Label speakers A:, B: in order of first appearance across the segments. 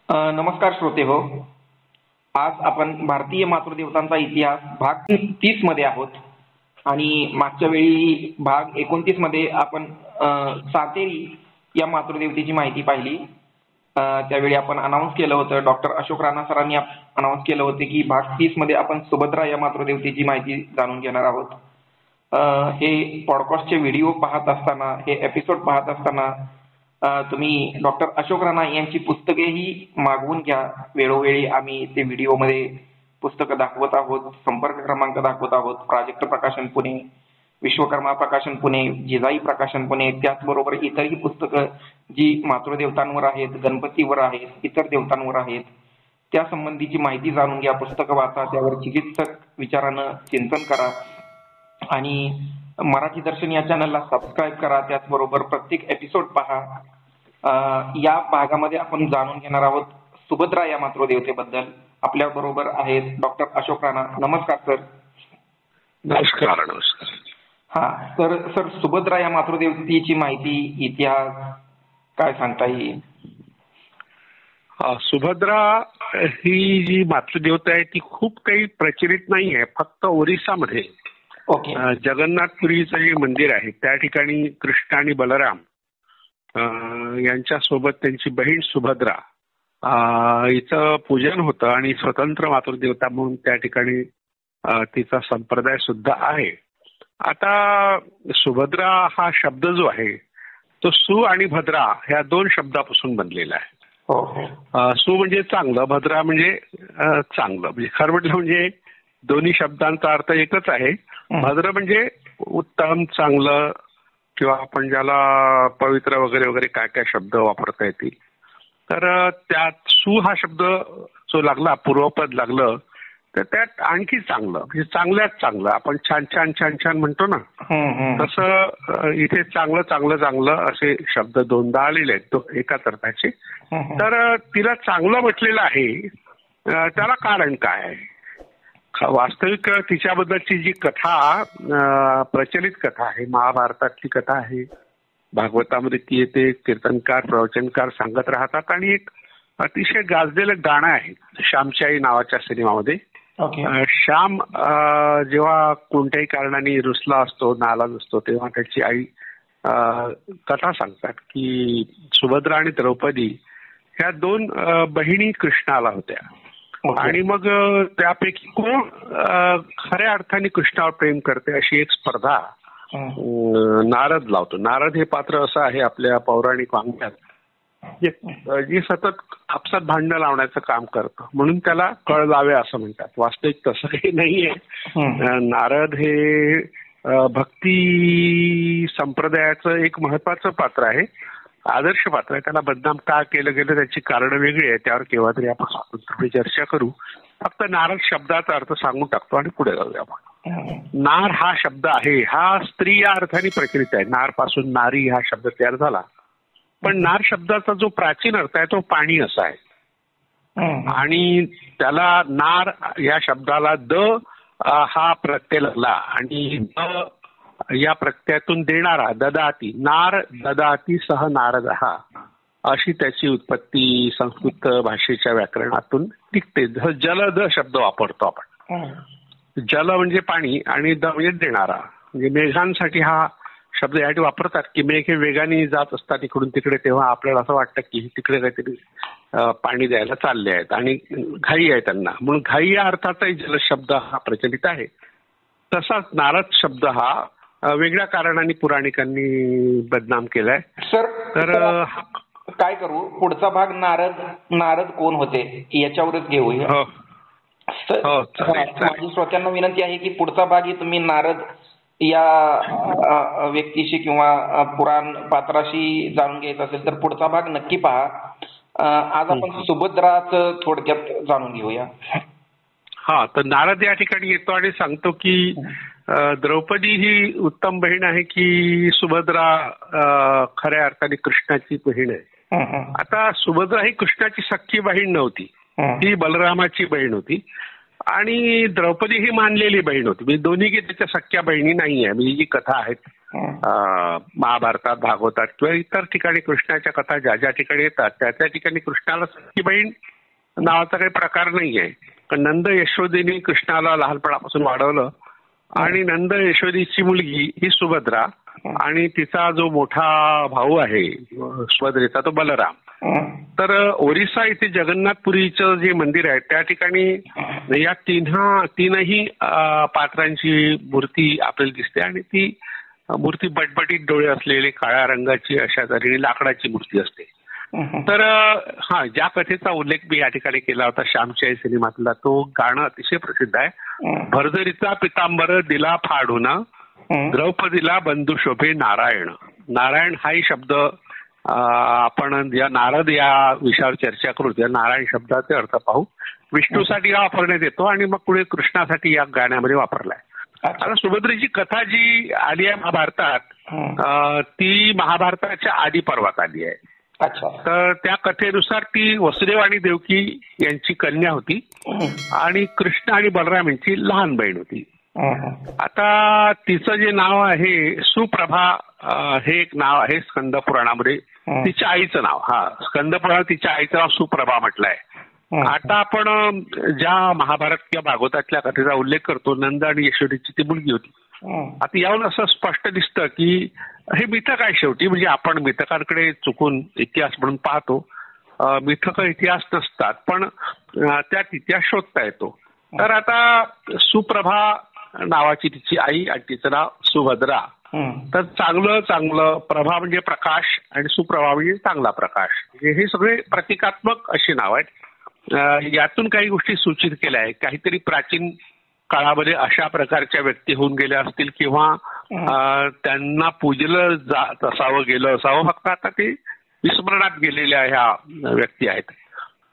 A: नमस्कार श्रोते हो. आज आपण भारतीय मातृदेवतांचा इतिहास भाग 30 मध्ये आहोत आणि मागच्या वेळी भाग 29 मध्ये आपण सातेरी या मातृदेवतेची माहिती पाहिली. त्यावेळी आपण अनाऊन्स केलं होतं, डॉक्टर अशोक राणा सरांनी अनाऊन्स केलं होते की भाग 30 मध्ये आपण सुभद्रा या मातृदेवतेची माहिती जाणून घेणार आहोत. हे पॉडकास्टचे व्हिडिओ पाहत असताना, हे एपिसोड पाहत असताना तुम्ही डॉक्टर अशोक राणा यांची पुस्तकेही मागवून घ्या. वेळोवेळी आम्ही ते व्हिडिओमध्ये पुस्तकं दाखवत आहोत, संपर्क क्रमांक दाखवत आहोत. प्राजक्त प्रकाशन पुणे, विश्वकर्मा प्रकाशन पुणे, जिजाई प्रकाशन पुणे, त्याचबरोबर इतरही पुस्तकं जी मातृदेवतांवर आहेत, गणपतीवर आहेत, इतर देवतांवर आहेत, त्या संबंधीची माहिती जाणून घ्या. पुस्तकं वाचा, त्यावर चिकित्सक विचारानं चिंतन करा आणि मराठी दर्शन या चॅनलला सबस्क्राईब करा. त्याचबरोबर प्रत्येक एपिसोड पहा. या भागामध्ये आपण जाणून घेणार आहोत सुभद्रा या मातृदेवतेबद्दल. आपल्या बरोबर आहेत डॉक्टर अशोक राणा. नमस्कार सर.
B: नमस्कार. नमस्कार.
A: तर सर, सुभद्रा या मातृदेवतेची माहिती, इतिहास काय सांगता येईल?
B: सुभद्रा ही जी मातृदेवता आहे ती खूप काही प्रचलित नाही आहे. फक्त ओरिसामध्ये जगन्नाथपुरीचं जे मंदिर आहे त्या ठिकाणी कृष्ण आणि बलराम यांच्या सोबत त्यांची बहीण सुभद्रा हिचं पूजन होतं आणि स्वतंत्र मातृदेवता म्हणून त्या ठिकाणी तिचा संप्रदाय सुद्धा आहे. आता सुभद्रा हा शब्द जो आहे तो सु आणि भद्रा ह्या दोन शब्दापासून बनलेला आहे. सु म्हणजे चांगलं, भद्रा म्हणजे चांगलं. म्हणजे खरं म्हटलं म्हणजे दोन्ही शब्दांचा अर्थ एकच आहे. भद्र म्हणजे उत्तम, चांगलं, किंवा आपण ज्याला पवित्र वगैरे वगैरे काय काय शब्द वापरता येतील. तर त्यात सु हा शब्द जो लागला, पूर्वपद लागलं, तर त्यात आणखी चांगलं म्हणजे चांगल्यात चांगलं. आपण छान छान छान छान म्हणतो ना, तसं इथे चांगलं चांगलं चांगलं असे शब्द दोनदा आलेले आहेत एकाच अर्थाचे. तर तिला चांगलं म्हटलेलं आहे, त्याला कारण काय आहे? वास्तविक तिच्याबद्दलची जी कथा, प्रचलित कथा आहे, महाभारतातली कथा आहे, भागवतामध्ये ती येते, कीर्तनकार प्रवचनकार सांगत राहतात. आणि एक अतिशय गाजलेलं गाणं आहे श्यामची आई नावाच्या सिनेमामध्ये. श्याम जेव्हा कोणत्याही कारणाने रुसला असतो, नाराज असतो, तेव्हा त्याची आई कथा सांगतात की सुभद्रा आणि द्रौपदी ह्या दोन बहिणी कृष्णाला होत्या आणि मग त्यापैकी कोण खऱ्या अर्थाने कृष्णावर प्रेम करते अशी एक स्पर्धा नारद लावतो. नारद हे पात्र असं आहे आपल्या पौराणिक वाङ्मयात जे सतत आपसात भांडणं लावण्याचं काम करतं, म्हणून त्याला कळ लावे असं म्हणतात. वास्तविक तसं काही नाहीये. नारद हे भक्ती संप्रदायाचं एक महत्वाचं पात्र आहे, आदर्श पात्र आहे. त्याला बदनाम का केलं गेलं त्याची कारण वेगळी आहे, त्यावर केव्हा तरी आपण स्वतंत्रपणे चर्चा करू. फक्त नारद शब्दाचा अर्थ सांगून टाकतो आणि पुढे जाऊया आपण. नार हा शब्द आहे, हा स्त्री या अर्थाने प्रचलित आहे. नार पासून नारी हा शब्द तयार झाला, पण नार शब्दाचा जो प्राचीन अर्थ आहे तो पाणी असा आहे. आणि त्याला नार या शब्दाला द हा प्रत्यय लागला आणि द या प्रत्ययातून देणारा ददाती, नार ददाती सह नारद हा, अशी त्याची उत्पत्ती संस्कृत भाषेच्या व्याकरणातून निघते. जलद शब्द वापरतो आपण. जल म्हणजे पाणी आणि द म्हणजे देणारा. म्हणजे मेघांसाठी हा शब्द यासाठी वापरतात की मेघ हे वेगाने जात असतात इकडून तिकडे, तेव्हा आपल्याला असं वाटतं की तिकडे काहीतरी पाणी द्यायला चालले आहेत आणि घाई आहे त्यांना, म्हणून घाई या अर्थाचाही जलशब्द हा प्रचलित आहे. तसाच नारद शब्द हा वेगळ्या कारणाने पुराणिकांनी बदनाम केलाय.
A: सर, तर काय करू, पुढचा भाग नारद कोण होते याच्यावरच घेऊया. माझी श्रोत्यांना विनंती आहे की पुढचा भाग तुम्ही नारद या व्यक्तीशी किंवा पुराण पात्राशी जाणून घ्यायचं असेल तर पुढचा भाग नक्की पहा. आज आपण सुभद्राचं थोडक्यात जाणून घेऊया.
B: तर नारद या ठिकाणी येतो आणि सांगतो की द्रौपदी ही उत्तम बहीण आहे की सुभद्रा खऱ्या अर्थाने कृष्णाची बहीण आहे. आता सुभद्रा ही कृष्णाची सख्खी बहीण नव्हती, ती बलरामाची बहीण होती. आणि द्रौपदी ही मानलेली बहीण होती. म्हणजे दोन्ही की त्याच्या सख्या बहिणी नाहीये. म्हणजे जी कथा आहेत महाभारतात, भागवतात किंवा इतर ठिकाणी कृष्णाच्या कथा ज्या ज्या ठिकाणी येतात त्या त्या ठिकाणी कृष्णाला सख्खी बहीण नावाचा काही प्रकार नाहीये. कारण नंद यशोदेने कृष्णाला लहानपणापासून वाढवलं आणि नंद यशोदेची मुलगी ही सुभद्रा आणि तिचा जो मोठा भाऊ आहे सुभद्रेचा तो बलराम. तर ओरिसा इथे जगन्नाथपुरीचं जे मंदिर आहे त्या ठिकाणी या तीनही पात्रांची मूर्ती आपल्याला दिसते आणि ती मूर्ती बटबटीत डोळे असलेली काळ्या रंगाची अशा तऱ्हेने लाकडाची मूर्ती असते. तर ज्या कथेचा उल्लेख मी या ठिकाणी केला होता श्यामची आई सिनेमातला तो गाणं अतिशय प्रसिद्ध आहे. भरजरीचा पितांबर दिला फाडून द्रौपदीला बंधू शोभे नारायण. नारायण हाही शब्द आपण या नारद या विषयावर चर्चा करू. या नारायण शब्दाचे अर्थ पाहू. विष्णूसाठी हा वापरण्यात येतो आणि मग पुढे कृष्णासाठी या गाण्यामध्ये वापरलाय. आता सुभद्रेची कथा जी आली आहे महाभारतात ती महाभारताच्या आदी पर्वात आली आहे. तर त्या कथेनुसार ती वसुदेव आणि देवकी यांची कन्या होती आणि कृष्ण आणि बलराम यांची लहान बहीण होती. आता तिचं जे नाव आहे सुप्रभा हे एक नाव आहे स्कंद पुराणामध्ये. तिच्या आईचं नाव स्कंद पुराणात तिच्या आईचं नाव सुप्रभा म्हटलंय. आता आपण ज्या महाभारत किंवा भागवतातल्या कथेचा उल्लेख करतो नंद आणि यशोदेची ती मुलगी होती. आता यावरून असं स्पष्ट दिसतं की हे मिथक आहे शेवटी. म्हणजे आपण मिथकांकडे चुकून इतिहास म्हणून पाहतो. मिथक इतिहास नसतात पण त्यात इतिहास शोधता येतो. तर आता सुप्रभा नावाची तिची आई आणि तिचं नाव सुभद्रा. तर चांगलं प्रभा म्हणजे प्रकाश आणि सुप्रभा म्हणजे चांगला प्रकाश. हे सगळे प्रतिकात्मक अशी नाव आहेत. यातून काही गोष्टी सूचित केल्या आहेत. काहीतरी प्राचीन काळामध्ये अशा प्रकारच्या व्यक्ती होऊन गेल्या असतील किंवा त्यांना पूजलं जात असावं गेलं असावं. फक्त आता ते विस्मरणात गेलेल्या ह्या व्यक्ती आहेत.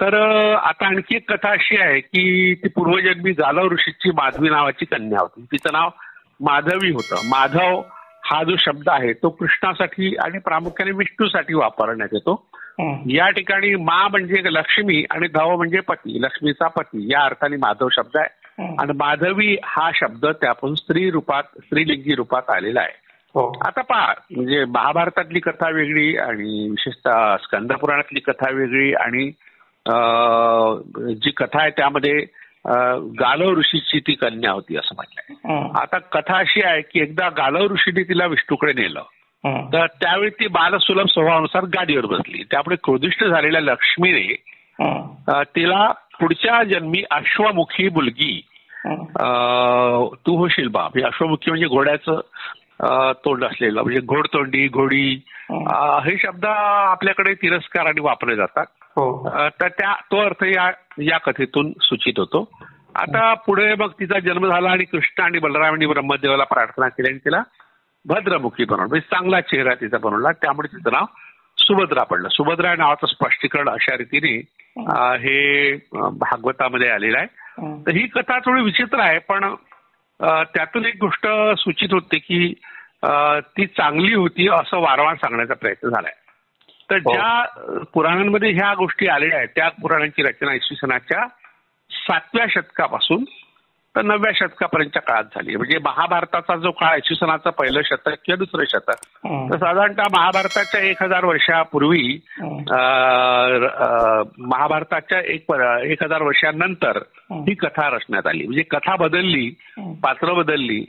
B: तर आता आणखी एक कथा अशी आहे की ती पूर्वजन्मी जालव ऋषीची माधवी नावाची कन्या होती. तिचं नाव माधवी होतं. माधव हा जो शब्द आहे तो कृष्णासाठी आणि प्रामुख्याने विष्णूसाठी वापरण्यात येतो. या ठिकाणी मा म्हणजे लक्ष्मी आणि धव म्हणजे पती, लक्ष्मीचा पती या अर्थाने माधव शब्द आहे. आणि माधवी हा शब्द त्यापासून स्त्रीलिंगी रूपात आलेला आहे. आता पहा म्हणजे महाभारतातली कथा वेगळी आणि विशेषतः स्कंद पुराणातली कथा वेगळी आणि जी कथा आहे त्यामध्ये गालव ऋषीची ती कन्या होती असं म्हटलंय. आता कथा अशी आहे की एकदा गालव ऋषीने तिला विष्णूकडे नेलं. तर त्यावेळी ती बालसुलभ स्वभावानुसार गाडीवर बसली. त्यामुळे क्रोधिष्ठ झालेल्या लक्ष्मीने तिला पुढच्या जन्मी अश्वमुखी मुलगी तू होशील बाप. हे अश्वमुखी म्हणजे घोड्याचं तोंड असलेलं म्हणजे घोडतोंडी घोडी हे शब्द आपल्याकडे तिरस्काराने वापरले जातात. तर तो अर्थ या कथेतून सूचित होतो. आता पुढे मग तिचा जन्म झाला आणि कृष्ण आणि बलरामांनी ब्रह्मदेवाला प्रार्थना केली आणि तिला भद्रमुखी बनवलं. म्हणजे चांगला चेहरा तिचा बनवला. त्यामुळे तिचं नाव सुभद्रा पडलं. सुभद्रा नावाचं स्पष्टीकरण अशा रीतीने हे भागवतामध्ये आलेलं आहे. तर ही कथा थोडी विचित्र आहे पण त्यातून एक गोष्ट सूचित होते की ती चांगली होती असं वारंवार सांगण्याचा प्रयत्न झालाय. तर ज्या पुराणांमध्ये ह्या गोष्टी आलेल्या आहेत त्या पुराणांची रचना इसवी सनाच्या 7व्या शतकापासून तर 9व्या शतकापर्यंतच्या काळात झाली. म्हणजे महाभारताचा जो काळ इसवी सनाचं पहिलं शतक किंवा दुसरं शतक तर साधारणतः महाभारताच्या 1000 वर्षापूर्वी महाभारताच्या 1000 वर्षांनंतर ही कथा रचण्यात आली. म्हणजे कथा बदलली, पात्र बदलली.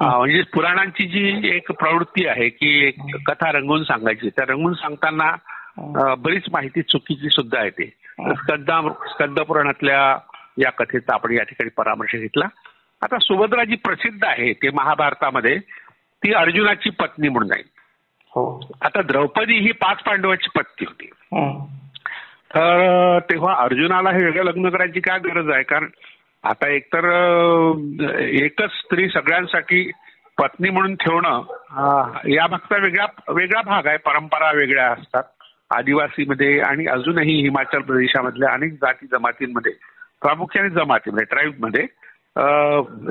B: म्हणजे पुराणांची जी एक प्रवृत्ती आहे की एक कथा रंगवून सांगायची त्या रंगवून सांगताना बरीच माहिती चुकीची सुद्धा येते. स्कंद पुराणातल्या या कथेचा आपण या ठिकाणी परामर्श घेतला. आता सुभद्रा जी प्रसिद्ध आहे ते महाभारतामध्ये ती अर्जुनाची पत्नी म्हणून जाईल. आता द्रौपदी ही 5 पांडवांची पत्नी होती. तर तेव्हा अर्जुनाला हे वेगळं लग्न करायची काय गरज आहे. कारण आता एकतर एकच स्त्री सगळ्यांसाठी पत्नी म्हणून ठेवणं या भागचा वेगळा भाग आहे. परंपरा वेगळ्या असतात आदिवासीमध्ये आणि अजूनही हिमाचल प्रदेशामधल्या अनेक जाती जमातींमध्ये प्रामुख्याने जमातीमध्ये ट्राईबमध्ये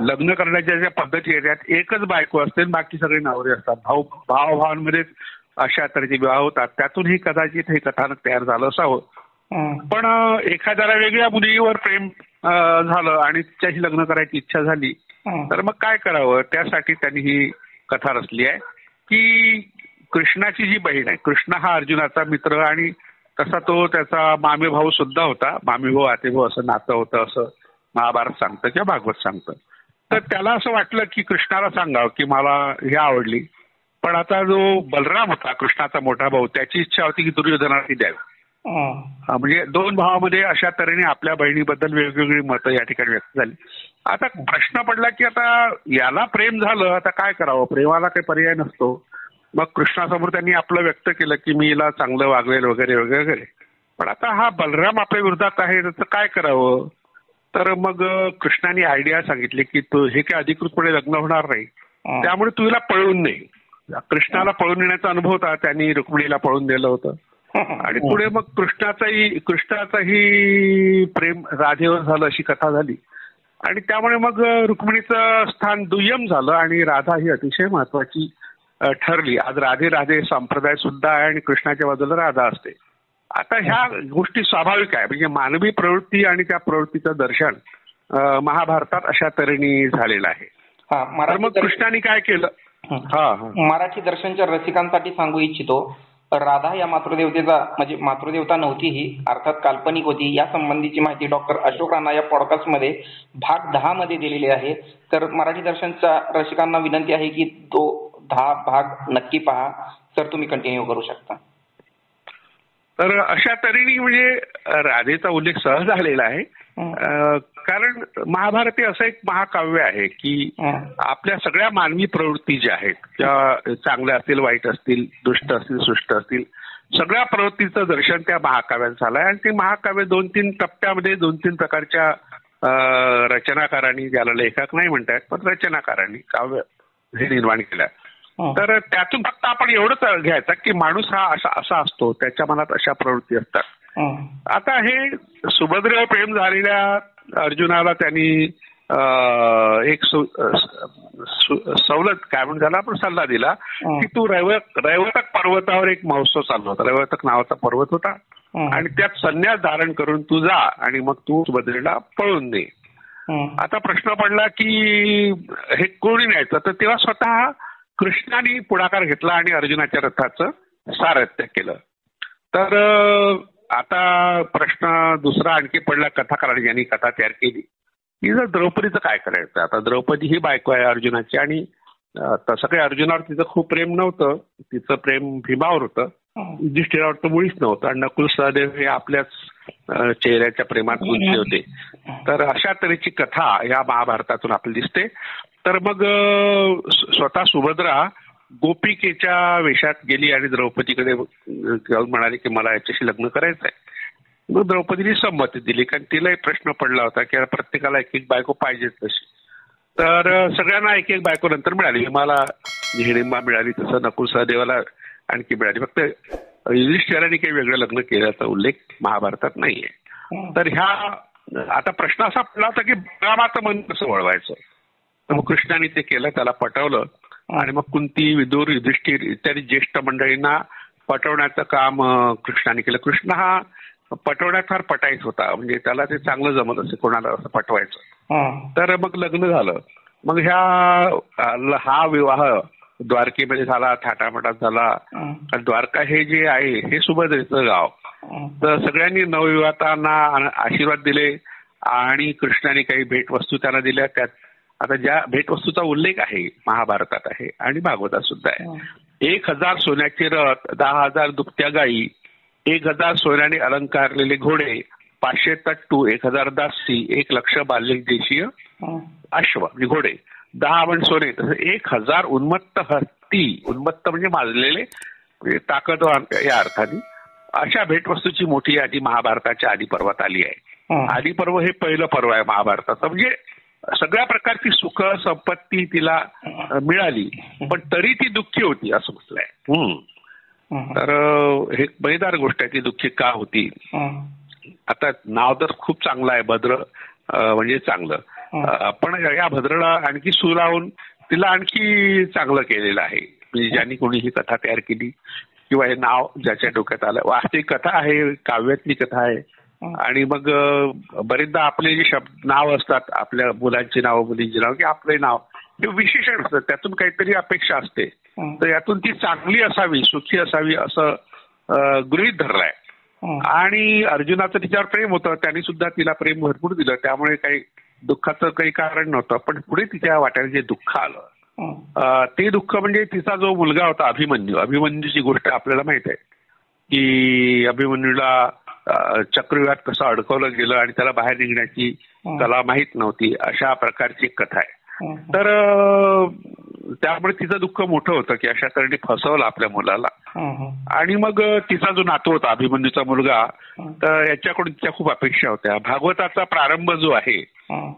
B: लग्न करण्याच्या ज्या पद्धती आहेत त्यात एकच बायको असते बाकी सगळे नवरे असतात. भावभावांमध्ये अशा तऱ्हेचे विवाह होतात. त्यातून ही कदाचित हे कथानक तयार झालं असावं. पण एखाद्याला वेगळ्या मुलीवर प्रेम झालं आणि तिच्याशी लग्न करायची इच्छा झाली तर मग काय करावं. त्यासाठी त्यांनी ही कथा रचली आहे की कृष्णाची जी बहीण आहे, कृष्ण हा अर्जुनाचा मित्र आणि तसा तो त्याचा मामे भाऊ सुद्धा होता. मामे भाऊ आते भाऊ असं नातं होतं असं महाभारत सांगतं किंवा भागवत सांगतं. तर त्याला असं वाटलं की कृष्णाला सांगावं की मला हे आवडली. पण आता जो बलराम होता कृष्णाचा मोठा भाऊ, त्याची इच्छा होती की दुर्योधनाला ती द्यावी. म्हणजे दोन भावामध्ये अशा तऱ्हेने आपल्या बहिणीबद्दल वेगवेगळी मतं या ठिकाणी व्यक्त झाली. आता प्रश्न पडला की आता याला प्रेम झालं, आता काय करावं, प्रेमाला काही पर्याय नसतो. मग कृष्णासमोर त्यांनी आपलं व्यक्त केलं की मी हिला चांगलं वागवेल वगैरे वगैरे वगैरे. पण आता हा बलराम आपल्या विरोधात आहे, त्याचं काय करावं. तर मग कृष्णाने आयडिया सांगितली की तू हे काही अधिकृतपणे लग्न होणार नाही, त्यामुळे तू हिला पळवून नाही. कृष्णाला पळून नेण्याचा अनुभव होता, त्यांनी रुक्मिणीला पळून नेलं होतं. आणि पुढे मग कृष्णाचाही प्रेम राधेवर झालं अशी कथा झाली आणि त्यामुळे मग रुक्मिणीचं स्थान दुय्यम झालं आणि राधा ही अतिशय महत्वाची ठरली. आज राधे राधे संप्रदाय सुद्धा आहे आणि कृष्णाच्या बाजूला राधा असते. आता ह्या गोष्टी स्वाभाविक आहे, म्हणजे मानवी प्रवृत्ती आणि त्या प्रवृत्तीचं दर्शन महाभारतात अशा तऱ्हेने झालेलं आहे. तर मग कृष्णाने काय केलं.
A: मराठी दर्शनच्या रसिकांसाठी सांगू इच्छितो, राधा या मातृदेवतेचा म्हणजे मातृदेवता नव्हती, ही अर्थात काल्पनिक होती. या संबंधीची माहिती डॉक्टर अशोक राणा या पॉडकास्टमध्ये भाग 10 मध्ये दिलेली आहे. तर मराठी दर्शनच्या रसिकांना विनंती आहे की तो 10 भाग नक्की पहा. तर तुम्ही कंटिन्यू करू शकता.
B: तर अशा तऱ्हेने म्हणजे राधेचा उल्लेख सहज झालेला आहे. कारण महाभारत हे असं एक महाकाव्य आहे की आपल्या सगळ्या मानवी प्रवृत्ती ज्या आहेत त्या चांगल्या असतील, वाईट असतील, दुष्ट असतील, सुष्ट असतील, सगळ्या प्रवृत्तीचं दर्शन त्या महाकाव्यात झालंय. आणि ते महाकाव्य 2-3 टप्प्यामध्ये 2-3 प्रकारच्या रचनाकारांनी, ज्याला लेखक नाही म्हणतात पण रचनाकारांनी काव्य हे निर्माण केलं. तर त्यातून फक्त आपण एवढंच घ्यायचं की माणूस हा असा असतो, त्याच्या मनात अशा प्रवृत्ती असतात. आता हे सुभद्रेवर प्रेम झालेल्या अर्जुनाला त्यांनी एक सवलत काय म्हणून त्याला आपण सल्ला दिला की तू रैवतक पर्वतावर एक महोत्सव चालू होता, रैवतक नावाचा पर्वत होता आणि त्यात संन्यास धारण करून तू जा आणि मग तू सुभद्रेला पळून दे. आता प्रश्न पडला की हे कोणी न्यायचं, तर तेव्हा स्वतः कृष्णाने पुढाकार घेतला आणि अर्जुनाच्या रथाचं सारथ्य केलं. तर आता प्रश्न दुसरा आणखी पडला कथाकारांनी, ज्यांनी कथा तयार केली की जर द्रौपदीचं काय करायचं. आता द्रौपदी ही बायको आहे अर्जुनाची आणि तसं काही अर्जुनावर तिचं खूप प्रेम नव्हतं, तिचं प्रेम भीमावर होतं, युधिष्ठिरावर तर मुळीच नव्हतं आणि नकुल सहदेव हे आपल्याच चेहऱ्याच्या प्रेमात गुंतले होते. तर अशा तऱ्हेची कथा या महाभारतातून आपल्याला दिसते. तर मग स्वतः सुभद्रा गोपिकेच्या वेशात गेली आणि द्रौपदीकडे जाऊन म्हणाली की मला याच्याशी लग्न करायचं आहे. मग द्रौपदीने संमती दिली, कारण तिलाही प्रश्न पडला होता की प्रत्येकाला एक एक बायको पाहिजेच तशी. तर सगळ्यांना एक एक बायको नंतर मिळाली. मला हिडिंबा मिळाली, तसं नकुल सहदेवाला आणखी मिळाली. फक्त युधिष्ठिराने काही वेगळं लग्न केल्याचा उल्लेख महाभारतात नाहीये. तर ह्या आता प्रश्न असा पडला होता की बलरामाचं मन कसं वळवायचं. तर मग कृष्णाने ते केलं, त्याला पटवलं आणि मग कुंती, विदुर, युधिष्ठिर इत्यादी ज्येष्ठ मंडळींना पटवण्याचं काम कृष्णाने केलं. कृष्ण हा पटवण्यात फार पटायच होता, म्हणजे त्याला ते चांगलं जमत असे कोणाला असं पटवायचं. तर मग लग्न झालं. मग हा विवाह द्वारकेमध्ये झाला, थाटामाटात झाला. द्वारका हे जे आहे हे सुभद्रेचं गाव. तर सगळ्यांनी नवविवाहांना आशीर्वाद दिले आणि कृष्णाने काही भेटवस्तू त्यांना दिल्या. त्यात आता ज्या भेटवस्तूचा उल्लेख आहे महाभारतात आहे आणि भागवतात सुद्धा आहे. 1000 सोन्याचे रथ, 10,000 दुभत्या गायी, 1000 सोन्याने अलंकारलेले घोडे, 500 तट्टू, 1000 दासी, 1,00,000 बाल्य देशीय अश्व म्हणजे घोडे, 10 पण सोने, तसं 1000 उन्मत्त हत्ती, उन्मत्त म्हणजे माजलेले म्हणजे ताकदवान या अर्थाने. अशा भेटवस्तूची मोठी यादी महाभारताच्या आदिपर्वात आली आहे. आदिपर्व हे पहिलं पर्व आहे महाभारताचं. म्हणजे सगळ्या प्रकारची सुख संपत्ती तिला मिळाली पण तरी ती दुःखी होती असं म्हटलंय. तर हे मजेदार गोष्ट आहे, ती दुःखी का होती. आता नाव तर खूप चांगलं आहे भद्र, म्हणजे चांगलं, पण या भद्रला आणखी सूर लावून तिला आणखी चांगलं केलेलं आहे. म्हणजे ज्यांनी कोणी ही कथा तयार केली किंवा हे नाव ज्याच्या डोक्यात आलं. वास्तविक कथा आहे, काव्यातली कथा आहे, आणि मग बरेचदा आपले जे शब्द नाव असतात, आपल्या मुलांची नाव, मुलींची नाव, की आपले नाव हे विशेषण असतं, त्यातून काहीतरी अपेक्षा असते. तर यातून ती चांगली असावी, सुखी असावी असं गृहीत धरलंय. आणि अर्जुनाचं तिच्यावर प्रेम होतं, त्यांनी सुद्धा तिला प्रेम भरपूर दिलं, त्यामुळे काही दुःखाचं काही कारण नव्हतं. पण पुढे तिच्या वाट्याला जे दुःख आलं ते दुःख म्हणजे तिचा जो मुलगा होता अभिमन्यूची गोष्ट आपल्याला माहित आहे की अभिमन्यूला चक्रव्यूहात कसं अडकवलं गेलं आणि त्याला बाहेर निघण्याची कला माहीत नव्हती, अशा प्रकारची एक कथा आहे. तर त्यामुळे तिचं दुःख मोठं होतं की अशा तऱ्हेने फसवलं आपल्या मुलाला. आणि मग तिचा जो नातू होता अभिमन्यूचा मुलगा, तर याच्याकडून तिच्या खूप अपेक्षा होत्या. भागवताचा प्रारंभ जो आहे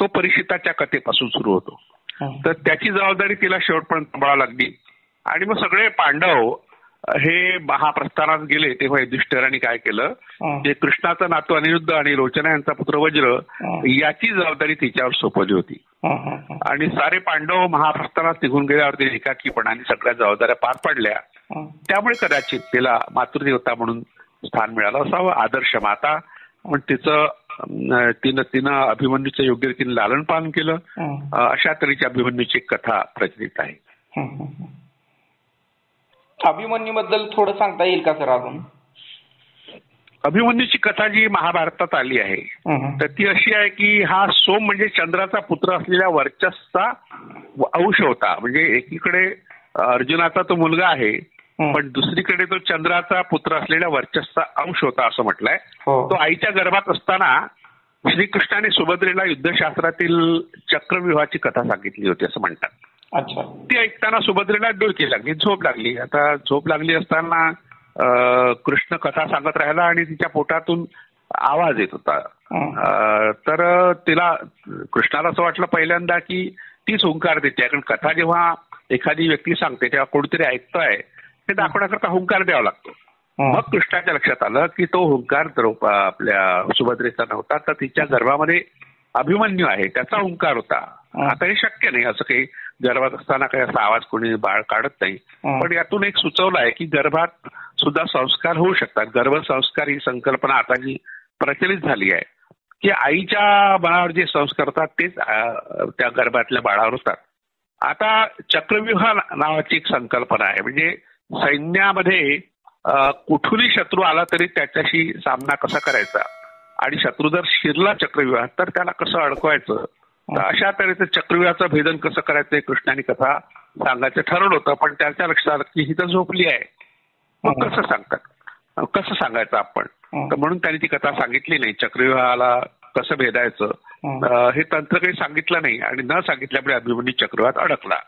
B: तो परीक्षिताच्या कथेपासून सुरू होतो. तर त्याची जबाबदारी तिला शेवटपर्यंत सांभाळावी लागली. आणि मग सगळे पांडव हे महाप्रस्थानात गेले तेव्हा युधिष्ठिराने काय केलं, ते कृष्णाचा नातू अनिरुद्ध आणि लोचना यांचा पुत्र वज्र याची जबाबदारी तिच्यावर सोपवली होती. आणि सारे पांडव महाप्रस्थानात निघून गेल्यावर ते एकाकीपणाने सगळ्या जबाबदाऱ्या पार पाडल्या. त्यामुळे कदाचित तिला मातृदेवता म्हणून स्थान मिळालं असावं. आदर्श माता, पण तिनं अभिमन्यूचं योग्य रीतीने लालन पालन केलं. अशा तऱ्हेची अभिमन्यूची कथा प्रचलित आहे.
A: अभिमन्यू बद्दल थोडं सांगता येईल का सर अजून?
B: अभिमन्यूची कथा जी महाभारतात आली आहे तर ती अशी आहे की हा सोम म्हणजे चंद्राचा पुत्र असलेल्या वर्चसचा अंश होता. म्हणजे एकीकडे अर्जुनाचा तो मुलगा आहे, पण दुसरीकडे तो चंद्राचा पुत्र असलेल्या वर्चसचा अंश होता असं म्हटलंय. तो आईच्या गर्भात असताना श्रीकृष्णाने सुभद्रेला युद्धशास्त्रातील चक्रव्यूहाची कथा सांगितली होती असं म्हणतात.
A: अच्छा.
B: ती ऐकताना सुभद्रेला डोळकी लागली, झोप लागली. आता झोप लागली असताना कृष्ण कथा सांगत राहिला आणि तिच्या पोटातून आवाज येत होता. तर तिला कृष्णाला असं वाटलं पहिल्यांदा की तीच हुंकार देते, कारण कथा जेव्हा एखादी व्यक्ती सांगते तेव्हा कोणीतरी ऐकतोय हे दाखवण्याकरता हुंकार द्यावा लागतो. मग कृष्णाच्या लक्षात आलं की तो हुंकार आपल्या सुभद्रेचा नव्हता, तर तिच्या गर्भामध्ये अभिमन्यू आहे त्याचा हुंकार होता. आता हे शक्य नाही, असं काही गर्भात असताना काही असा आवाज कोणी बाळ काढत नाही. पण यातून एक सुचवलं आहे की गर्भात सुद्धा संस्कार होऊ शकतात. गर्भसंस्कार ही संकल्पना आता जी प्रचलित झाली आहे की आईच्या मनावर जे संस्कार होतात तेच त्या गर्भातल्या बाळावर होतात. आता चक्रव्यूह नावाची एक संकल्पना आहे, म्हणजे सैन्यामध्ये कुठूनही शत्रू आला तरी त्याच्याशी सामना कसा करायचा आणि शत्रू जर शिरला चक्रव्यूहात तर त्याला कसं अडकवायचं. तर अशा तऱ्हेचं चक्रव्यूहाचं भेदन कसं करायचं हे कृष्णाने कथा सांगायचं ठरवलं होतं. पण त्याच्या लक्षात आलं की ही तर झोपली आहे, मग कसं सांगायचं आपण. तर म्हणून त्यांनी ती कथा सांगितली नाही. चक्रव्यूहाला कसं भेदायचं हे तंत्र काही सांगितलं नाही आणि न सांगितल्यामुळे अभिमन्यू चक्रव्यूहात अडकला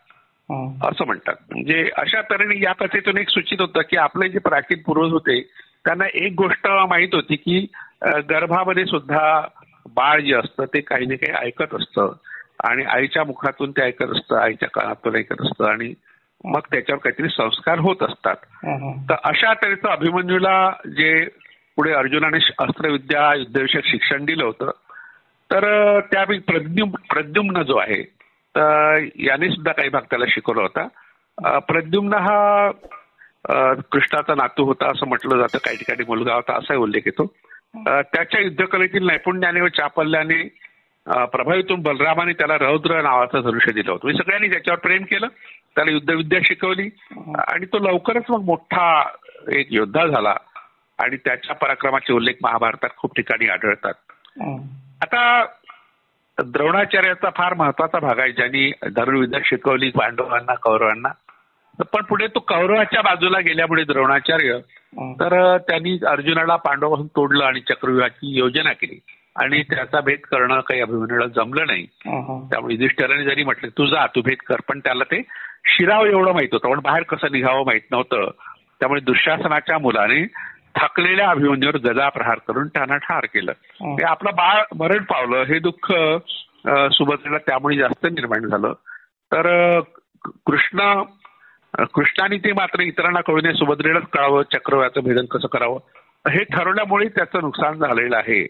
B: असं म्हणतात. म्हणजे अशा तऱ्हेने या कथेतून एक सूचित होतं की आपले जे प्राचीन पूर्वज होते त्यांना एक गोष्ट माहीत होती की गर्भामध्ये सुद्धा बाळ जे असतं ते काही ना काही ऐकत असतं आणि आईच्या मुखातून ते ऐकत असतं, आईच्या कानातून ऐकत असतं आणि मग त्याच्यावर काहीतरी संस्कार होत असतात. तर अशा तऱ्हेचं अभिमन्यूला जे पुढे अर्जुनाने अस्त्रविद्या युद्धविषयक शिक्षण दिलं होतं तर त्यावेळी प्रद्युम्न जो आहे तर याने सुद्धा काही भाग त्याला शिकवला होता. प्रद्युम्न हा कृष्णाचा नातू होता असं म्हटलं जातं, काही ठिकाणी मुलगा होता असाही उल्लेख येतो. त्याच्या युद्धकलेतील नैपुण्याने व चापल्याने प्रभावितून बलरामाने त्याला रौद्र नावाचं धनुष्य दिलं होतं. म्हणजे सगळ्यांनी त्याच्यावर प्रेम केलं, त्याला युद्धविद्या शिकवली आणि तो लवकरच मग मोठा एक योद्धा झाला आणि त्याच्या पराक्रमाचे उल्लेख महाभारतात खूप ठिकाणी आढळतात. आता द्रोणाचार्याचा फार महत्वाचा भाग आहे, ज्यांनी धनुर्विद्या शिकवली पांडवांना कौरवांना. पण पुढे तो कौरवाच्या बाजूला गेल्यामुळे द्रोणाचार्य तर त्यांनी अर्जुनाला पांडवापासून तोडलं आणि चक्रव्यूहाची योजना केली आणि त्याचा भेद करणं काही अभिमन्यूला जमलं नाही. त्यामुळे युधिष्ठिराने जरी म्हटलं तू भेद कर, पण त्याला ते शिराव एवढं माहित होतं पण बाहेर कसं निघावं माहित नव्हतं. त्यामुळे दुःशासनाच्या मुलाने थकलेल्या अभिमन्यूवर गदा प्रहार करून त्यांना ठार केलं. आपलं बाळ मरण पावलं हे दुःख सुभद्रेला त्यामुळे जास्त निर्माण झालं. तर कृष्णाने ते मात्र इतरांना कळू नये, सुभद्रेलाच कळावं चक्रव्यूहाचं भेदन कसं करावं हे ठरवल्यामुळे त्याचं नुकसान झालेलं आहे.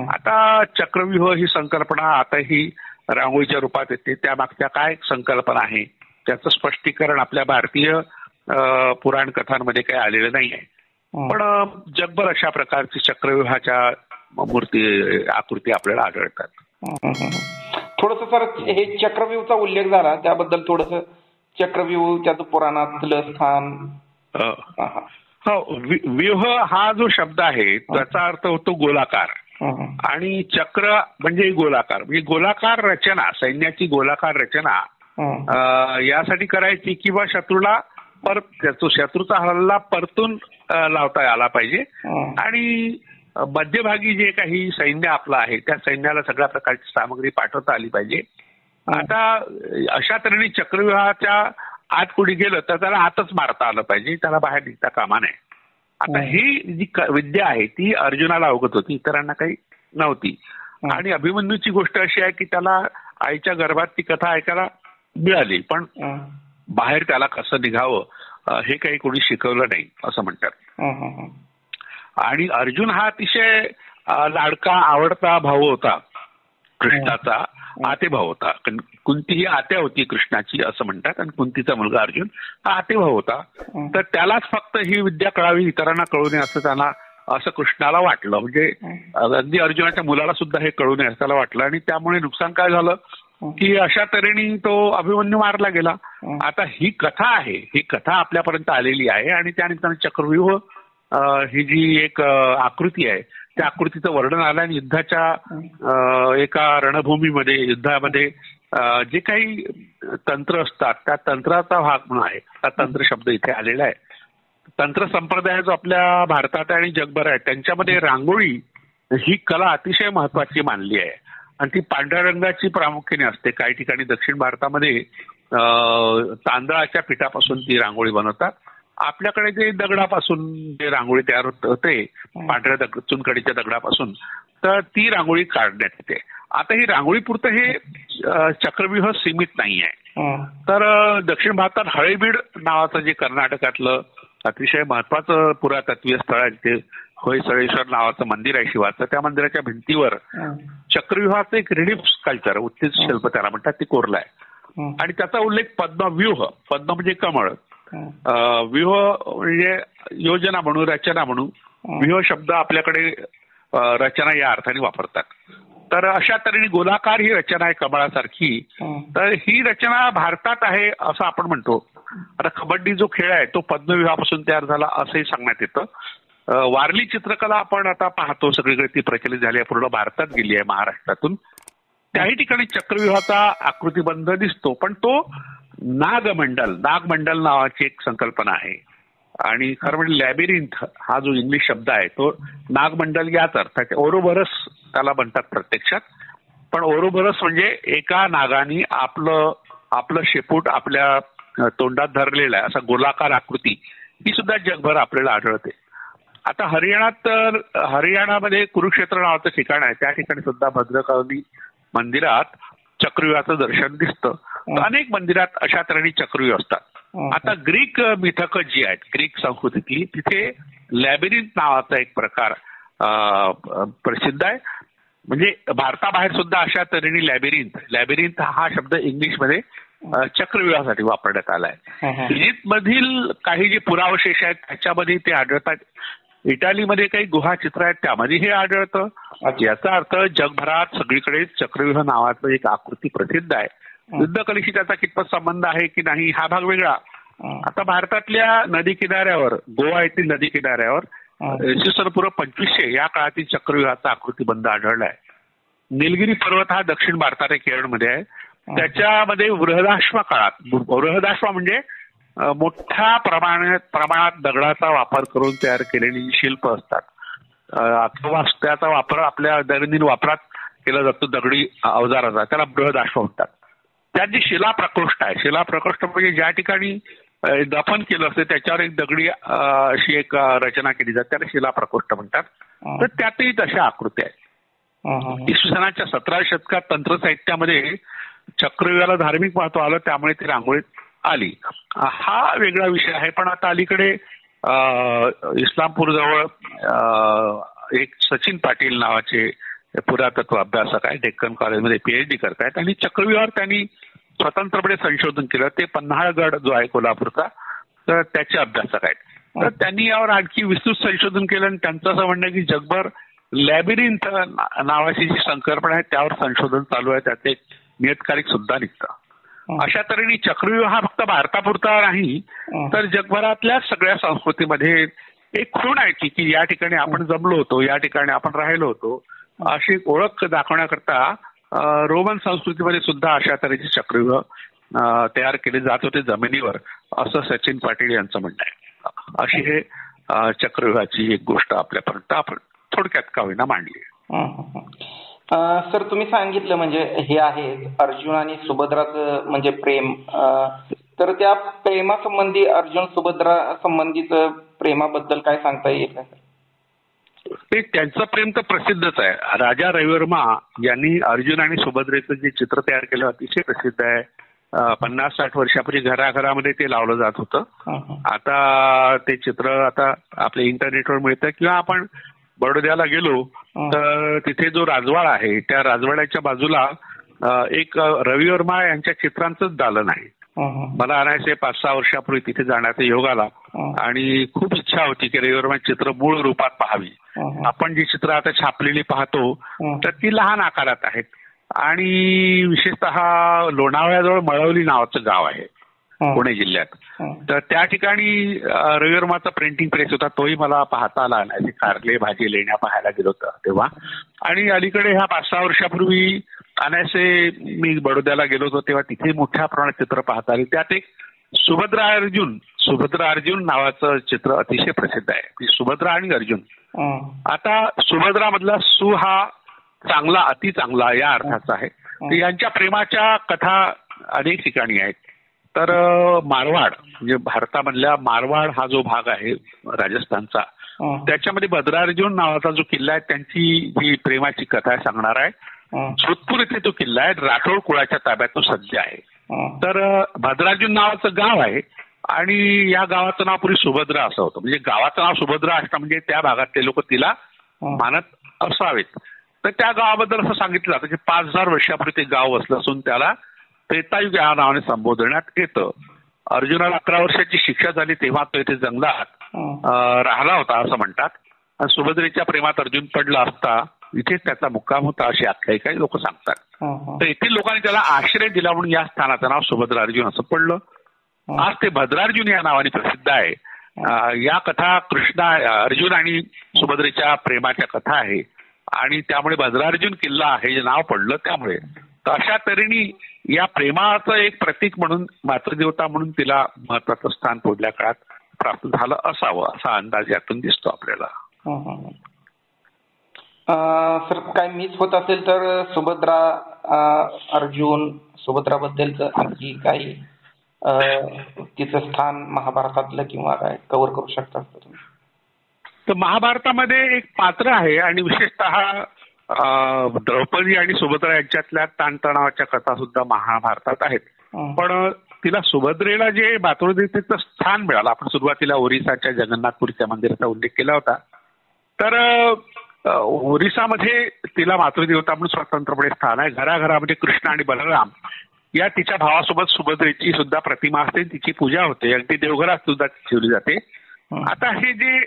B: आता चक्रव्यूह ही संकल्पना आता ही रांगोळीच्या रूपात येते, त्या मागच्या काय संकल्पना आहे त्याचं स्पष्टीकरण आपल्या भारतीय पुराण कथांमध्ये काही आलेलं नाही आहे. पण जगभर अशा प्रकारची चक्रव्यूहाच्या मूर्ती आकृती आपल्याला आढळतात.
A: थोडस सर हे चक्रव्यूहचा उल्लेख झाला त्याबद्दल थोडस चक्रव्यूह त्याचं पुराणातलं स्थान.
B: हो, व्यूह हा जो शब्द आहे त्याचा अर्थ होतो गोलाकार आणि चक्र म्हणजे गोलाकार, म्हणजे गोलाकार रचना, सैन्याची गोलाकार रचना यासाठी करायची किंवा शत्रूला शत्रूचा हल्ला परतून लावता आला पाहिजे आणि मध्यभागी जे काही सैन्य आपलं आहे त्या सैन्याला सगळ्या प्रकारची सामग्री पाठवता आली पाहिजे. आता अशा तऱ्हेने चक्रव्यूहाच्या आत कुणी गेलं तर त्याला आतच मारता आलं पाहिजे, त्याला बाहेर निघता कामा नये. आता ही जी विद्या आहे ती अर्जुनाला अवगत होती, इतरांना काही नव्हती. आणि अभिमन्यूची गोष्ट अशी आहे की त्याला आईच्या गर्भात ती कथा ऐकायला मिळाली, पण बाहेर त्याला कसं निघावं हे काही कोणी शिकवलं नाही असं म्हणतात. आणि अर्जुन हा अतिशय लाडका आवडता भाऊ होता कृष्णाचा, आतेभाऊ होता. कुंती ही आत्या होती कृष्णाची असं म्हणतात आणि कुंतीचा मुलगा अर्जुन हा आतेभाऊ होता. तर त्यालाच फक्त ही विद्या कळावी, इतरांना कळू नये असं त्यांना असं कृष्णाला वाटलं. म्हणजे अगदी अर्जुनाच्या मुलाला सुद्धा हे कळू नये असं त्याला वाटलं आणि त्यामुळे नुकसान काय झालं की अशा तऱ्हेने तो अभिमन्यू मारला गेला. आता ही कथा आहे, ही कथा आपल्यापर्यंत आलेली आहे आणि त्यानिमित्ताने चक्रव्यूह ही जी एक आकृती आहे त्या आकृतीचं वर्णन आलं आणि युद्धाच्या एका रणभूमीमध्ये युद्धामध्ये जे काही तंत्र असतात त्या तंत्राचा भाग म्हणून आहे. हा तंत्र शब्द इथे आलेला आहे. तंत्र संप्रदाय जो आपल्या भारतात आणि जगभर आहे त्यांच्यामध्ये रांगोळी ही कला अतिशय महत्वाची मानली आहे आणि ती पांढऱ्या रंगाची प्रामुख्याने असते. काही ठिकाणी दक्षिण भारतामध्ये तांदळाच्या पिठापासून ती रांगोळी बनवतात. आपल्याकडे जे दगडापासून जे रांगोळी तयार होते पांढऱ्या चुनखडीच्या दगडापासून, तर ती रांगोळी काढण्यात येते. आता ही रांगोळी पुरतं हे चक्रव्यूह सीमित नाही आहे. तर दक्षिण भारतात हळेबीड नावाचं जे कर्नाटकातलं अतिशय महत्वाचं पुरातत्वीय स्थळ आहे तिथे होयसळेश्वर नावाचं मंदिर आहे शिवाचं, त्या मंदिराच्या भिंतीवर चक्रव्यूहाचं एक रिलीफ स्कल्पचर, उत्तेज शिल्प त्याला म्हणतात, ते कोरलं आहे आणि त्याचा उल्लेख पद्मव्यूह, पद्म म्हणजे कमळ, व्यूह म्हणजे योजना म्हणू, रचना म्हणू, व्यूह शब्द आपल्याकडे रचना या अर्थाने वापरतात. तर अशा तऱ्हेने गोलाकार ही रचना आहे कमळासारखी. तर ही रचना भारतात आहे असं आपण म्हणतो. आता कबड्डी जो खेळ आहे तो पद्मव्यूहापासून तयार झाला असंही सांगण्यात येतं. वारली चित्रकला आपण आता पाहतो सगळीकडे ती प्रचलित झाली आहे, पूर्ण भारतात गेली आहे महाराष्ट्रातून. त्याही ठिकाणी चक्रव्यूहाचा आकृतिबंध दिसतो, पण तो नागमंडल नावाची एक संकल्पना आहे. आणि खरं म्हणजे लॅबिरिंथ हा जो इंग्लिश शब्द आहे तो नागमंडल याच अर्थाचे, ओरोबरस त्याला म्हणतात प्रत्यक्षात. पण ओरोबरस म्हणजे एका नागाने आपलं शेपूट आपल्या तोंडात धरलेला आहे असा गोलाकार आकृती, ही सुद्धा जगभर आपल्याला आढळते. आता हरियाणामध्ये कुरुक्षेत्र नावाचं ठिकाण आहे, त्या ठिकाणी सुद्धा भद्रकाली मंदिरात चक्रव्यूहाचं दर्शन दिसतं. अनेक मंदिरात अशा तऱ्हेने चक्रव्यूह असतात. आता ग्रीक मिथक जी आहेत ग्रीक संस्कृतीतली, तिथे लॅबिरिंथ नावाचा एक प्रकार प्रसिद्ध आहे. म्हणजे भारताबाहेर सुद्धा अशा तऱ्हेने लॅबिरिंथ हा शब्द इंग्लिशमध्ये चक्रव्यूहासाठी वापरण्यात आलाय. इजिप्तमधील काही जे पुरावशेष आहेत त्याच्यामध्ये ते आढळतात. इटालीमध्ये काही गुहाचित्र आहेत त्यामध्ये हे आढळतं. याचा अर्थ जगभरात सगळीकडे चक्रव्यूह नावाचं एक आकृती प्रसिद्ध आहे. युद्धकलेशी त्याचा कितपत संबंध आहे की नाही हा भाग वेगळा. आता भारतातल्या नदी किनाऱ्यावर, गोवा येथील नदी किनाऱ्यावर इसवीसनपूर्व 2500 या काळातील चक्रव्यूहाचा आकृतिबंध आढळला आहे. निलगिरी पर्वत हा दक्षिण भारतात केरळमध्ये आहे. त्याच्यामध्ये बृहदाश्व काळात, बृहदाश्व म्हणजे मोठ्या प्रमाणात दगडाचा वापर करून तयार केलेली शिल्प असतात अथवा त्याचा वापर आपल्या दैनंदिन वापरात केला जातो दगडी अवजाराचा, त्याला बृहदाश्व म्हणतात. त्यात जी शिलाप्रकोष्ठ आहे, शिलाप्रकोष्ठ म्हणजे ज्या ठिकाणी दफन केलं असतं त्याच्यावर एक दगडी अशी एक रचना केली जाते, त्याला शिलाप्रकोष्ठ म्हणतात. तर त्यातही तशा आकृती आहेत. इसवी सनाच्या 17व्या शतकात तंत्र साहित्यामध्ये चक्रव्यूहाला धार्मिक महत्व आलं, त्यामुळे ती रांगोळीत आली. हा वेगळा विषय आहे. पण आता अलीकडे इस्लामपूर जवळ एक सचिन पाटील नावाचे पुरातत्व अभ्यासक आहे, डेक्कन कॉलेजमध्ये PhD करतायत आणि चक्रव्यूहावर त्यांनी स्वतंत्रपणे संशोधन केलं. ते पन्हाळगड जो आहे कोल्हापूरचा, तर त्याचे अभ्यासक आहेत. तर त्यांनी यावर आणखी विस्तृत संशोधन केलं आणि त्यांचं असं म्हणणं आहे की जगभर लॅबिरिंथ नावाची जी संकल्पना आहे त्यावर संशोधन चालू आहे, त्याचे एक नियतकालिक सुद्धा निघतं. अशा तऱ्हेने चक्रव्यूह हा फक्त भारतापुरता नाही तर जगभरातल्या सगळ्या संस्कृतीमध्ये एक खूण आहे की या ठिकाणी आपण जमलो होतो, या ठिकाणी आपण राहिलो होतो, अशी ओळख दाखवण्याकरता रोमन संस्कृतीमध्ये सुद्धा अशा तऱ्हेचे चक्रव्यूह तयार केले जात होते जमिनीवर, असं सचिन पाटील यांचं म्हणणं आहे. अशी हे चक्रव्यूहाची एक गोष्ट आपल्यापर्यंत आपण थोडक्यात का होईना मांडली.
A: सर तुम्ही सांगितलं म्हणजे हे आहे अर्जुन आणि सुभद्राचं म्हणजे प्रेम, तर त्या प्रेमासंबंधी अर्जुन सुभद्रा संबंधित प्रेमाबद्दल काय सांगता येईल का?
B: ते त्यांचं प्रेम तर प्रसिद्धच आहे. राजा रविवर्मा यांनी अर्जुन आणि सुभद्रेचं जे चित्र तयार केलं अतिशय प्रसिद्ध आहे. 50-60 वर्षापूर्वी घराघरामध्ये ते लावलं जात होतं. आता ते चित्र आता आपल्या इंटरनेटवर मिळतं किंवा आपण बडोद्याला गेलो तर तिथे जो राजवाडा आहे त्या राजवाड्याच्या बाजूला एक रविवर्मा यांच्या चित्रांचंच दालन आहे. मला आणायचे 5-6 वर्षापूर्वी तिथे जाण्याचा योग आला आणि खूप इच्छा होती की रविवर्मा चित्र मूळ रूपात पाहावी. आपण जी चित्र आता छापलेली पाहतो तर ती लहान आकारात आहेत आणि विशेषतः लोणावळ्याजवळ मळवली नावाचं गाव आहे पुणे जिल्ह्यात, तर त्या ठिकाणी रविवर्माचा प्रिंटिंग प्रेस होता, तोही मला पाहता आला नाही. कारले भाजी लेण्या पाहायला गेलो होतो तेव्हा. आणि अलीकडे ह्या 5-6 वर्षापूर्वी अनायसे मी बडोद्याला गेलो होतो तेव्हा तिथे मोठ्या प्रमाणात चित्र पाहता आली. त्यात एक सुभद्रा अर्जुन नावाचं चित्र अतिशय प्रसिद्ध आहे. सुभद्रा आणि अर्जुन. आता सुभद्रा मधला सु हा चांगला, अति चांगला या अर्थाचा आहे. यांच्या प्रेमाच्या कथा अनेक ठिकाणी आहेत. तर मारवाड म्हणजे भारतामधल्या मारवाड हा जो भाग आहे राजस्थानचा, त्याच्यामध्ये भद्रार्जुन नावाचा जो किल्ला आहे त्यांची जी प्रेमाची कथा सांगणार आहे. जोधपूर इथे तो किल्ला आहे, राठोड कुळाच्या ताब्यात तो सध्या आहे. तर भद्रार्जुन नावाचं गाव आहे आणि या गावाचं नाव पूर्वी सुभद्रा असं होतं. म्हणजे गावाचं नाव सुभद्रा असतं म्हणजे त्या भागातले लोक तिला मानत असावेत. तर त्या गावाबद्दल असं सांगितलं जातं की 5000 वर्षापूर्वी ते गाव वसलं असून त्याला त्रेतायुग या नावाने संबोधण्यात येतं. अर्जुनाला 11 वर्षाची शिक्षा झाली तेव्हा तो इथे जंगलात राहिला होता असं म्हणतात. आणि सुभद्रेच्या प्रेमात अर्जुन पडला असता इथेच त्याचा मुक्काम होता अशी आख्यायिका लोक सांगतात. तर येथील लोकांनी त्याला आश्रय दिला म्हणून या स्थानाचं नाव सुभद्रा अर्जुन असं पडलं. आज ते भद्रार्जुन या नावाने प्रसिद्ध आहे. या कथा अर्जुन आणि सुभद्रेच्या प्रेमाच्या कथा आहे आणि त्यामुळे भद्रार्जुन किल्ला आहे जे नाव पडलं त्यामुळे. तर अशा तऱ्हेने या प्रेमाचं एक प्रतीक म्हणून मातृदेवता म्हणून तिला महत्वाचं स्थान पुढल्या काळात प्राप्त झालं असावं असा अंदाज यातून दिसतो आपल्याला.
A: सर काय मिस होत असेल तर सुभद्रा अर्जुन सुभद्राबद्दलचं आणखी काही तिचं स्थान महाभारतातलं किंवा काय कव्हर करू शकता तुम्ही?
B: तर महाभारतामध्ये एक पात्र आहे आणि विशेषतः द्रौपदी आणि सुभद्रा यांच्यातल्या ताणतणावाच्या कथा सुद्धा महाभारतात आहेत. पण तिला सुभद्रेला जे मातृदेवतेचं स्थान मिळालं, आपण सुरुवातीला ओरिसाच्या जगन्नाथपुरीच्या मंदिराचा उल्लेख केला होता, तर ओरिसामध्ये तिला मातृदेवता म्हणून स्वतंत्रपणे स्थान आहे. घराघरामध्ये कृष्ण आणि बलराम या तिच्या भावासोबत सुभद्रेची सुद्धा प्रतिमा असते, तिची पूजा होते, अगदी देवघरात सुद्धा ठेवली जाते. आता हे जे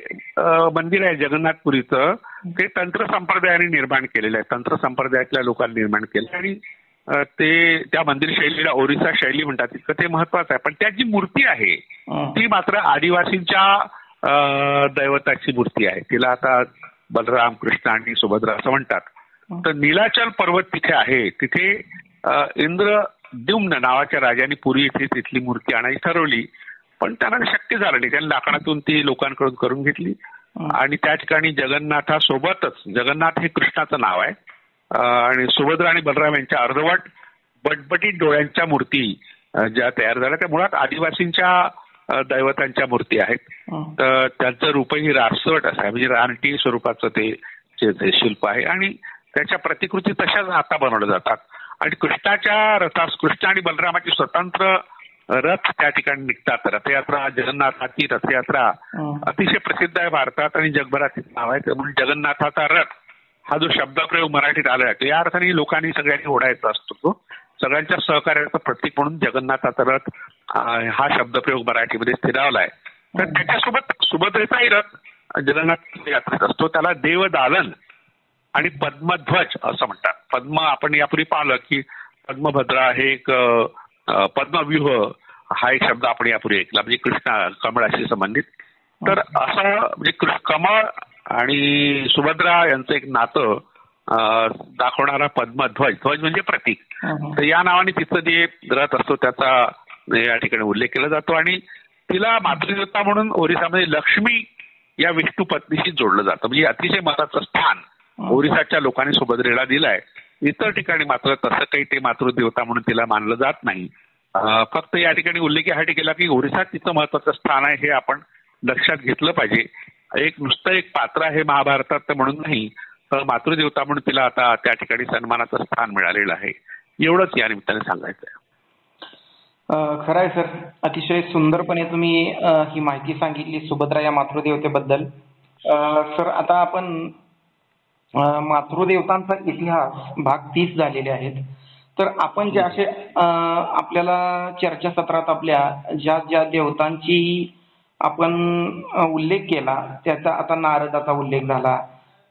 B: मंदिर आहे जगन्नाथपुरीचं ते तंत्र संप्रदायाने निर्माण केलेलं आहे, तंत्र संप्रदायातल्या लोकांनी निर्माण केलं आणि ते त्या मंदिर शैलीला ओरिसा शैली म्हणतात. इतकं ते महत्वाचं आहे. पण त्या जी मूर्ती आहे ती मात्र आदिवासींच्या दैवताची मूर्ती आहे. तिला आता बलराम कृष्ण आणि सुभद्रा असं म्हणतात. तर नीलाचल पर्वत तिथे आहे. तिथे इंद्रद्युम्न नावाच्या राजाने पूर्वी इथे तिथली मूर्ती आणायची ठरवली पण त्यांना शक्य झालं नाही. त्यांनी लाकडातून ती लोकांकडून करून घेतली आणि त्या ठिकाणी जगन्नाथासोबतच, जगन्नाथ हे कृष्णाचं नाव आहे आणि सुभद्रा आणि बलराम यांच्या अर्धवट बटबटीत डोळ्यांच्या मूर्ती ज्या तयार झाल्या त्या मुळात आदिवासींच्या दैवतांच्या मूर्ती आहेत. तर त्यांचं रूपही रासवट असं आहे, म्हणजे रानटी स्वरूपाचं ते शिल्प आहे आणि त्याच्या प्रतिकृती तशाच आता बनवल्या जातात. आणि कृष्णाच्या रथास कृष्ण आणि बलरामाची स्वतंत्र रथ त्या ठिकाणी निघतात. रथयात्रा, जगन्नाथाची रथयात्रा अतिशय प्रसिद्ध आहे भारतात आणि जगभरात नाव आहे. म्हणून जगन्नाथाचा रथ हा जो शब्दप्रयोग मराठीत आला आहे या अर्थाने लोकांनी सगळ्यांनी ओढायचा असतो. तो सगळ्यांच्या सहकार्याचं प्रतीक म्हणून जगन्नाथाचा रथ हा शब्दप्रयोग मराठीमध्ये स्थिरावलाय. तर त्याच्यासोबत सुभद्रेचाही रथ जगन्नाथ यात्रेत असतो. त्याला देवदालन आणि पद्मध्वज असं म्हणतात. पद्म आपण यापूर्वी पाहिलं की पद्मभद्रा हे एक पद्मव्यूह हा एक शब्द आपण यापूर्वी ऐकला, म्हणजे कृष्णा कमळाशी संबंधित. तर असं म्हणजे कमळ आणि सुभद्रा यांचं एक नातं दाखवणारा पद्मध्वज, ध्वज म्हणजे प्रतीक, तर या नावाने तिचं जे रथ असतो त्याचा या ठिकाणी उल्लेख केला जातो. आणि तिला मातृदेवता म्हणून ओरिसामध्ये लक्ष्मी या विष्णू पत्नीशी जोडलं जातं. म्हणजे अतिशय महत्वाचं स्थान ओरिसाच्या लोकांनी सुभद्रेला दिलंय. इतर ठिकाणी मात्र तसं काही ते मातृदेवता म्हणून तिला मानलं जात नाही. फक्त या ठिकाणी उल्लेख यासाठी केला की ओरिसात तिचं महत्वाचं स्थान आहे हे आपण लक्षात घेतलं पाहिजे. नुसतं एक पात्र आहे महाभारतात म्हणून नाही, तर मातृदेवता म्हणून तिला आता त्या ठिकाणी सन्मानाचं स्थान मिळालेलं आहे. एवढंच या निमित्ताने सांगायचं आहे.
A: खरं आहे सर, अतिशय सुंदरपणे तुम्ही ही माहिती सांगितली सुभद्रा या मातृदेवतेबद्दल. सर आता आपण मातृदेवतांचा इतिहास भाग 30 झालेले आहेत. तर आपण जे असे आपल्याला चर्चासत्रात आपल्या ज्या ज्या देवतांची आपण उल्लेख केला, त्याचा आता नारदाचा उल्लेख झाला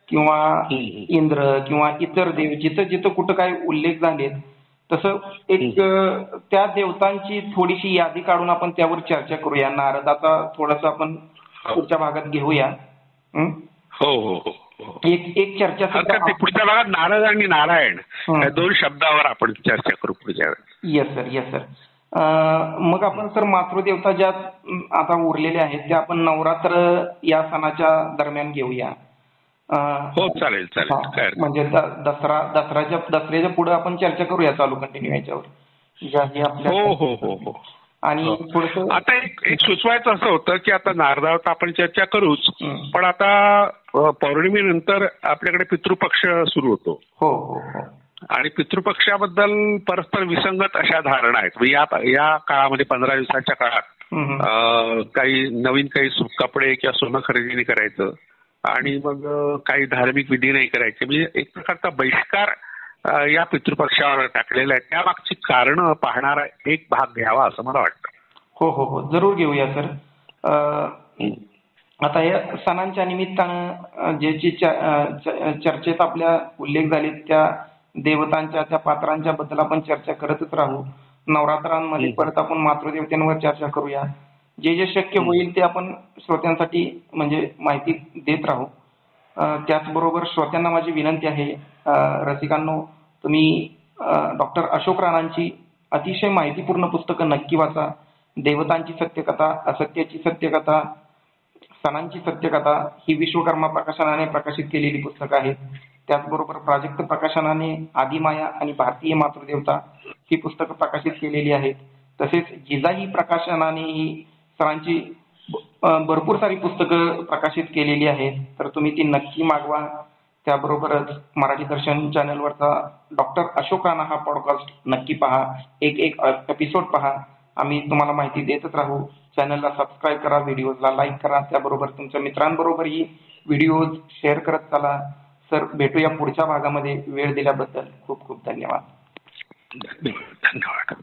A: किंवा इंद्र किंवा इतर देव जिथं जिथं कुठं काही उल्लेख झालेत, तसं एक त्या देवतांची थोडीशी यादी काढून आपण त्यावर चर्चा करूया. नारदाचा थोडासा आपण पुढच्या भागात घेऊया.
B: हो हो हो.
A: एक चर्चा
B: पुढच्या भागात नारद आणि नारायण या दोन शब्दावर आपण चर्चा करू पुढच्या वेळेस.
A: Yes sir. मग आपण सर मातृदेवता ज्या आता उरलेल्या आहेत त्या आपण नवरात्र या सणाच्या दरम्यान घेऊया.
B: हो चालेल.
A: म्हणजे दसऱ्याच्या पुढे आपण चर्चा करूया चालू कंटिन्यू याच्यावर.
B: हो.
A: आणि थोडस
B: आता एक सुचवायचं असं होतं की आता नारदावर आपण चर्चा करूच, पण आता पौर्णिमेनंतर आपल्याकडे पितृपक्ष सुरू होतो.
A: हो.
B: आणि पितृपक्षाबद्दल परस्पर विसंगत अशा धारणा आहेत. या काळामध्ये 15 दिवसाच्या काळात काही नवीन कपडे किंवा सोनं खरेदी नाही करायचं आणि मग काही धार्मिक विधी नाही करायचे, म्हणजे एक प्रकारचा बहिष्कार या पितृपक्षावर टाकलेला आहे. त्यामागची कारणं पाहणारा एक भाग घ्यावा असं मला वाटतं.
A: हो जरूर घेऊया सर. आता या सणांच्या निमित्तानं ज्याची चर्चेत आपल्या उल्लेख झाले त्या देवतांच्या त्या पात्रांच्या बद्दल आपण चर्चा करतच राहू. नवरात्रांमध्ये परत आपण मातृदेवतेवर चर्चा करूया. जे जे शक्य होईल ते आपण श्रोत्यांसाठी म्हणजे माहिती देत राहू. त्याचबरोबर श्रोत्यांना माझी विनंती आहे, रसिकांनो, तुम्ही डॉक्टर अशोक राणांची अतिशय माहितीपूर्ण पुस्तकं नक्की वाचा. देवतांची सत्यकथा, असत्याची सत्यकथा, सणांची सत्यकथा ही विश्वकर्मा प्रकाशनाने प्रकाशित केलेली पुस्तकं आहेत. त्याचबरोबर प्राजक्त प्रकाशनाने आदिमाया आणि भारतीय मातृदेवता ही पुस्तकं प्रकाशित केलेली आहेत. तसेच जिजाई प्रकाशनाने ही सणांची भरपूर सारी पुस्तकं प्रकाशित केलेली आहेत. तर तुम्ही ती नक्की मागवा. त्याबरोबरच मराठी दर्शन चॅनलवरचा डॉक्टर अशोक राणा हा पॉडकास्ट नक्की पहा. एक एपिसोड पहा. आम्ही तुम्हाला माहिती देतच राहू. चॅनलला सबस्क्राईब करा, व्हिडिओजला लाईक करा, त्याबरोबर तुमच्या मित्रांबरोबरही व्हिडिओज शेअर करत चला. सर, भेटूया पुढच्या भागामध्ये. वेळ दिल्याबद्दल खूप खूप धन्यवाद.
B: धन्यवाद.